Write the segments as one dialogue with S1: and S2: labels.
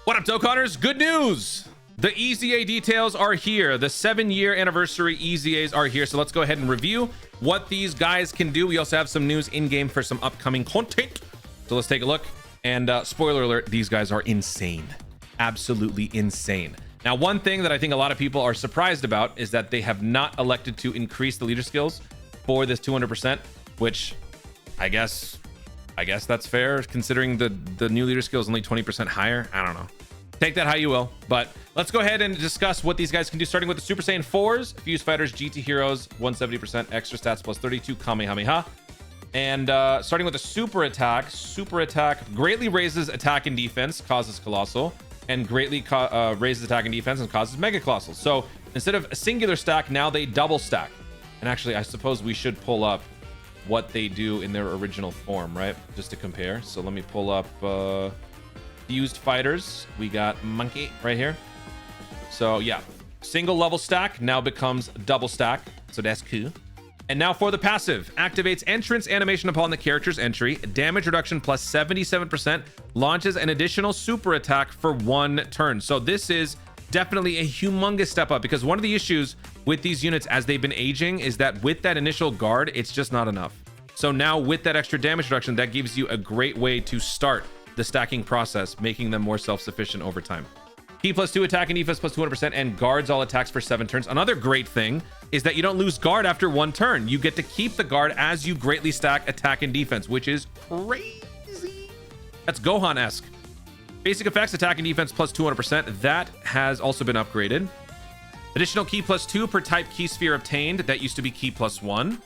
S1: What up, Dokkaners? Good news! The EZA details are here. The 7-year anniversary EZAs are here. So let's go ahead and review what these guys can do. We also have some news in-game for some upcoming content. So let's take a look. And spoiler alert, these guys are insane. Absolutely insane. Now, one thing that I think a lot of people are surprised about is that they have not elected to increase the leader skills for this 200%, which I guess that's fair considering the new leader skill is only 20% higher. I don't know. Take that how you will, but let's go ahead and discuss what these guys can do, starting with the Super Saiyan 4s, Fuse Fighters, GT Heroes, 170% extra stats plus 32 Kamehameha. And starting with the Super Attack greatly raises attack and defense, causes Colossal, and greatly raises attack and defense and causes Mega Colossal. So instead of a singular stack, now they double stack. And actually, I suppose we should pull up what they do in their original form, right? Just to compare. So let me pull up Fused Fighters. We got Monkey right here. So yeah, single level stack now becomes double stack. So that's cool. And now for the passive, activates entrance animation upon the character's entry, damage reduction plus 77%, launches an additional super attack for 1 turn. So this is definitely a humongous step up, because one of the issues with these units as they've been aging is that with that initial guard, it's just not enough. So now with that extra damage reduction, that gives you a great way to start the stacking process, making them more self-sufficient over time. P plus 2 attack and defense plus 200%, and guards all attacks for 7 turns. Another great thing is that you don't lose guard after 1 turn. You get to keep the guard as you greatly stack attack and defense, which is crazy. That's Gohan-esque. Basic effects, attack and defense plus 200%. That has also been upgraded. Additional key plus 2 per type key sphere obtained. That used to be key plus 1.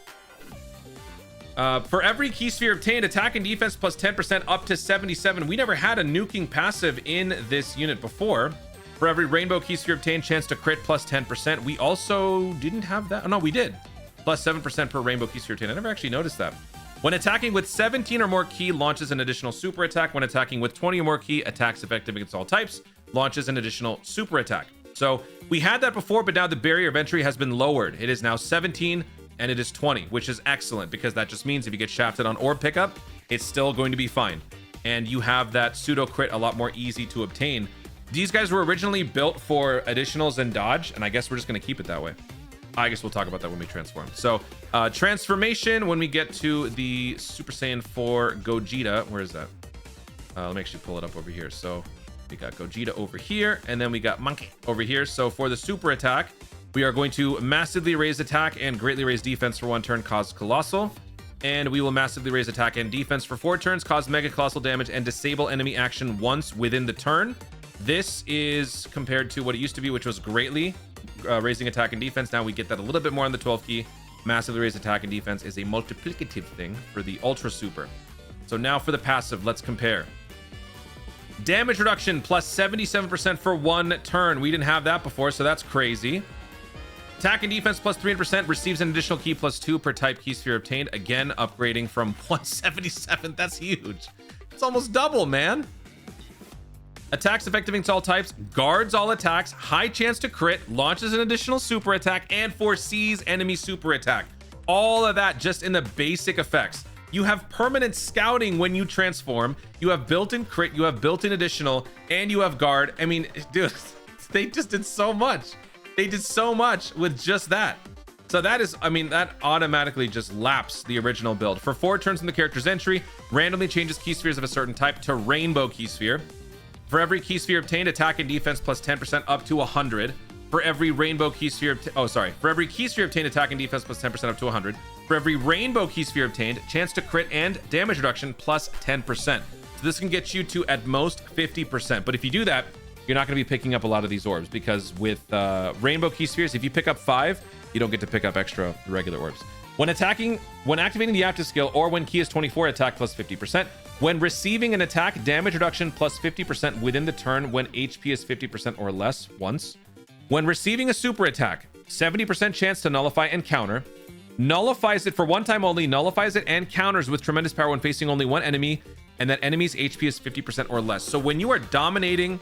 S1: For every key sphere obtained, attack and defense plus 10% up to 77. We never had a nuking passive in this unit before. For every rainbow key sphere obtained, chance to crit plus 10%. We also didn't have that. Oh, no, we did. Plus 7% per rainbow key sphere obtained. I never actually noticed that. When attacking with 17 or more key, launches an additional super attack. When attacking with 20 or more key, attacks effective against all types, launches an additional super attack. So we had that before, but now the barrier of entry has been lowered. It is now 17 and it is 20, which is excellent, because that just means if you get shafted on orb pickup, it's still going to be fine. And you have that pseudo crit a lot more easy to obtain. These guys were originally built for additionals and dodge, and I guess we're just going to keep it that way. I guess we'll talk about that when we transform. So transformation, when we get to the Super Saiyan 4 Gogeta, where is that? Let me actually pull it up over here. So we got Gogeta over here, and then we got Monkey over here. So for the super attack, we are going to massively raise attack and greatly raise defense for 1 turn, cause Colossal. And we will massively raise attack and defense for 4 turns, cause Mega Colossal damage, and disable enemy action once within the turn. This is compared to what it used to be, which was greatly raising attack and defense. Now we get that a little bit more on the 12 key. Massively raise attack and defense is a multiplicative thing for the Ultra Super. So now for the passive, let's compare. Damage reduction plus 77% for 1 turn. We didn't have that before, so that's crazy. Attack and defense plus 300%, receives an additional key plus 2 per type key sphere obtained. Again, upgrading from 177. That's huge. It's almost double, man. Attacks effective against all types, guards all attacks, high chance to crit, launches an additional super attack, and foresees enemy super attack. All of that just in the basic effects. You have permanent scouting when you transform. You have built-in crit, you have built-in additional, and you have guard. I mean, dude, they just did so much. They did so much with just that. So that is, I mean, that automatically just laps the original build. For 4 turns in the character's entry, randomly changes key spheres of a certain type to rainbow key sphere. For every key sphere obtained, attack and defense plus 10% up to 100. For every rainbow key sphere, for every key sphere obtained, attack and defense plus 10% up to 100. For every rainbow key sphere obtained, chance to crit and damage reduction plus 10%. So this can get you to at most 50%. But if you do that, you're not going to be picking up a lot of these orbs, because with rainbow key spheres, if you pick up 5, you don't get to pick up extra regular orbs. When activating the active skill, or when key is 24, attack plus 50%. When receiving an attack, damage reduction plus 50% within the turn when HP is 50% or less once. When receiving a super attack, 70% chance to nullify and counter. Nullifies it for 1 time only, nullifies it and counters with tremendous power when facing only 1 enemy, and that enemy's HP is 50% or less. So when you are dominating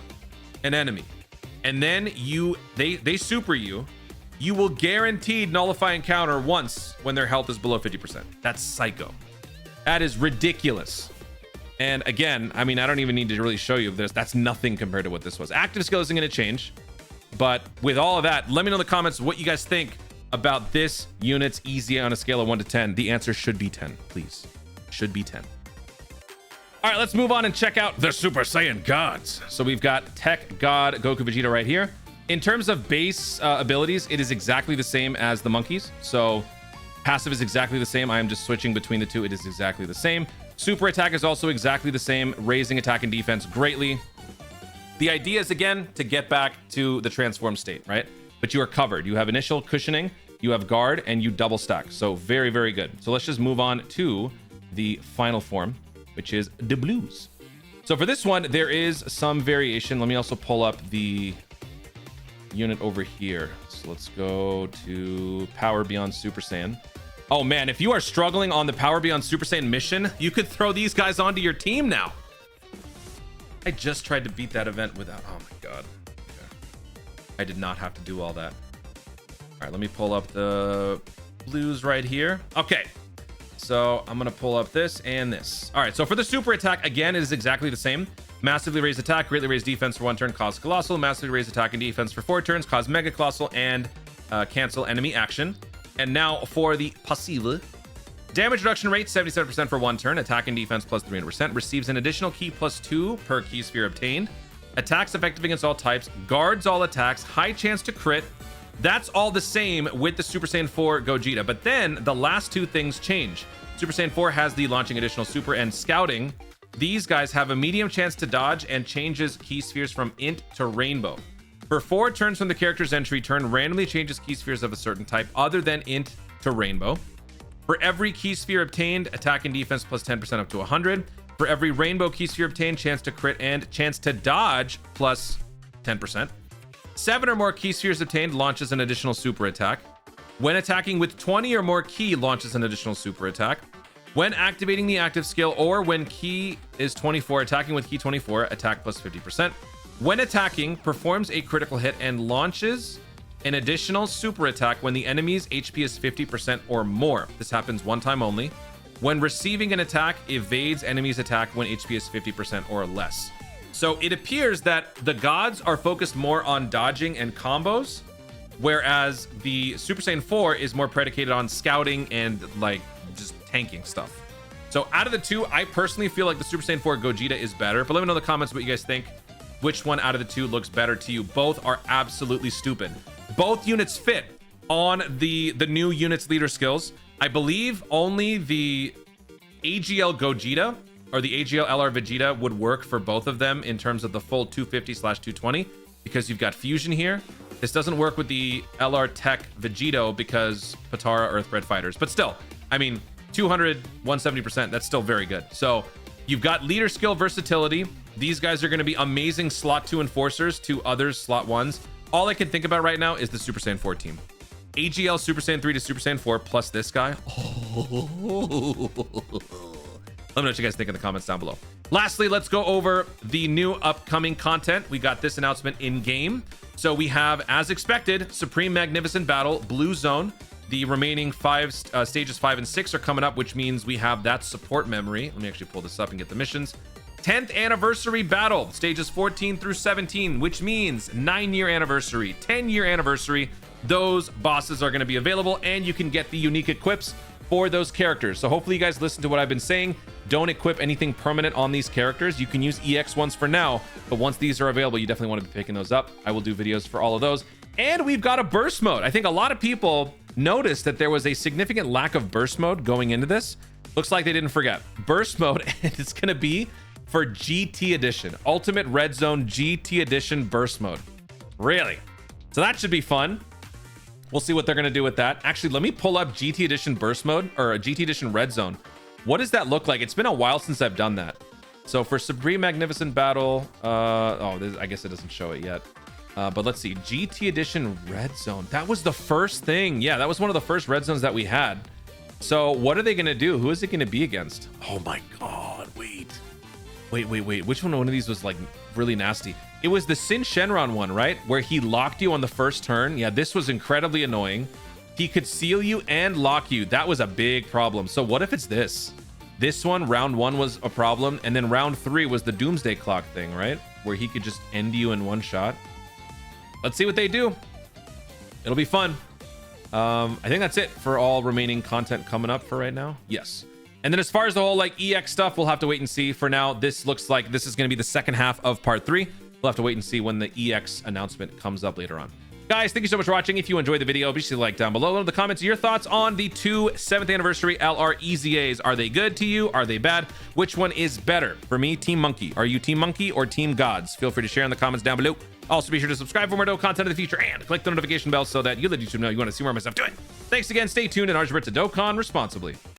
S1: an enemy and then they super you will guaranteed nullify and counter once when their health is below 50%. That's psycho. That is ridiculous. And again, I mean, I don't even need to really show you this. That's nothing compared to what this was. Active skill isn't going to change. But with all of that, let me know in the comments what you guys think about this unit's EZA on a scale of 1 to 10. The answer should be 10, please. Should be 10. All right, let's move on and check out the Super Saiyan Gods. So we've got Tech God Goku Vegeta right here. In terms of base abilities, it is exactly the same as the monkeys. So passive is exactly the same. I am just switching between the two. It is exactly the same. Super attack is also exactly the same, raising attack and defense greatly. The idea is, again, to get back to the transform state, right? But you are covered. You have initial cushioning, you have guard, and you double stack. So very, very good. So let's just move on to the final form, which is the blues. So for this one, there is some variation. Let me also pull up the unit over here. So let's go to Power Beyond Super Saiyan. Oh man, if you are struggling on the Power Beyond Super Saiyan mission, you could throw these guys onto your team now. I just tried to beat that event without... Oh my god. Okay. I did not have to do all that. All right, let me pull up the blues right here. Okay. So I'm going to pull up this and this. All right, so for the super attack, again, it is exactly the same. Massively raised attack, greatly raised defense for 1 turn, cause colossal. Massively raised attack and defense for 4 turns, cause mega colossal, and cancel enemy action. And now for the passive. Damage reduction rate, 77% for 1 turn. Attack and defense plus 300%. Receives an additional key plus 2 per key sphere obtained. Attacks effective against all types. Guards all attacks. High chance to crit. That's all the same with the Super Saiyan 4 Gogeta. But then the last two things change. Super Saiyan 4 has the launching additional super and scouting. These guys have a medium chance to dodge and changes key spheres from int to rainbow. For 4 turns from the character's entry turn, randomly changes key spheres of a certain type other than int to rainbow. For every key sphere obtained, attack and defense plus 10% up to 100. For every rainbow key sphere obtained, chance to crit and chance to dodge plus 10%. 7 or more key spheres obtained launches an additional super attack. When attacking with 20 or more key, launches an additional super attack. When activating the active skill or when key is 24, attacking with key 24, attack plus 50%. When attacking, performs a critical hit and launches an additional super attack when the enemy's HP is 50% or more. This happens 1 time only. When receiving an attack, evades enemy's attack when HP is 50% or less. So it appears that the gods are focused more on dodging and combos, whereas the Super Saiyan 4 is more predicated on scouting and like just tanking stuff. So out of the two, I personally feel like the Super Saiyan 4 Gogeta is better, but let me know in the comments what you guys think. Which one out of the two looks better to you? Both are absolutely stupid. Both units fit on the new units leader skills. I believe only the AGL Gogeta or the AGL LR Vegeta would work for both of them in terms of the full 250/220 because you've got fusion here. This doesn't work with the LR Tech Vegito because Patara Earthbred fighters, but still, I mean, 200, 170%, that's still very good. So you've got leader skill versatility. These guys are going to be amazing slot 2 enforcers to others slot 1s. All I can think about right now is the Super Saiyan 4 team. AGL Super Saiyan 3 to Super Saiyan 4 plus this guy. Oh. Let me know what you guys think in the comments down below. Lastly, let's go over the new upcoming content. We got this announcement in game. So we have, as expected, Supreme Magnificent Battle, Blue Zone. The remaining stages 5 and 6 are coming up, which means we have that support memory. Let me actually pull this up and get the missions. 10th anniversary battle, stages 14 through 17, which means 9-year anniversary, 10-year anniversary. Those bosses are going to be available and you can get the unique equips for those characters. So hopefully you guys listen to what I've been saying. Don't equip anything permanent on these characters. You can use EX ones for now, but once these are available, you definitely want to be picking those up. I will do videos for all of those. And we've got a burst mode. I think a lot of people noticed that there was a significant lack of burst mode going into this. Looks like they didn't forget. Burst mode, and it's going to be for GT Edition, Ultimate Red Zone GT Edition burst mode. Really? So that should be fun. We'll see what they're going to do with that. Actually, let me pull up GT Edition burst mode or a GT Edition Red Zone. What does that look like? It's been a while since I've done that. So for Supreme Magnificent Battle, I guess it doesn't show it yet. But let's see, GT Edition Red Zone. That was the first thing. Yeah, that was one of the first Red Zones that we had. So what are they going to do? Who is it going to be against? Oh my God, wait. Which one of these was like really nasty? It was the Sin Shenron one, right? Where he locked you on the first turn. Yeah, this was incredibly annoying. He could seal you and lock you. That was a big problem. So what if it's this? This one, round 1 was a problem, and then round 3 was the Doomsday Clock thing, right? Where he could just end you in one shot. Let's see what they do. It'll be fun. I think that's it for all remaining content coming up for right now. Yes. And then as far as the whole like EX stuff, we'll have to wait and see. For now, this looks like this is going to be the second half of part 3. We'll have to wait and see when the EX announcement comes up later on. Guys, thank you so much for watching. If you enjoyed the video, be sure to like down below. In the comments your thoughts on the 2 7th anniversary LR EZAs. Are they good to you? Are they bad? Which one is better? For me, Team Monkey. Are you Team Monkey or Team Gods? Feel free to share in the comments down below. Also, be sure to subscribe for more dope content in the future and click the notification bell so that you let YouTube know you want to see more of my stuff doing. Thanks again. Stay tuned and DBZ Dokkan responsibly.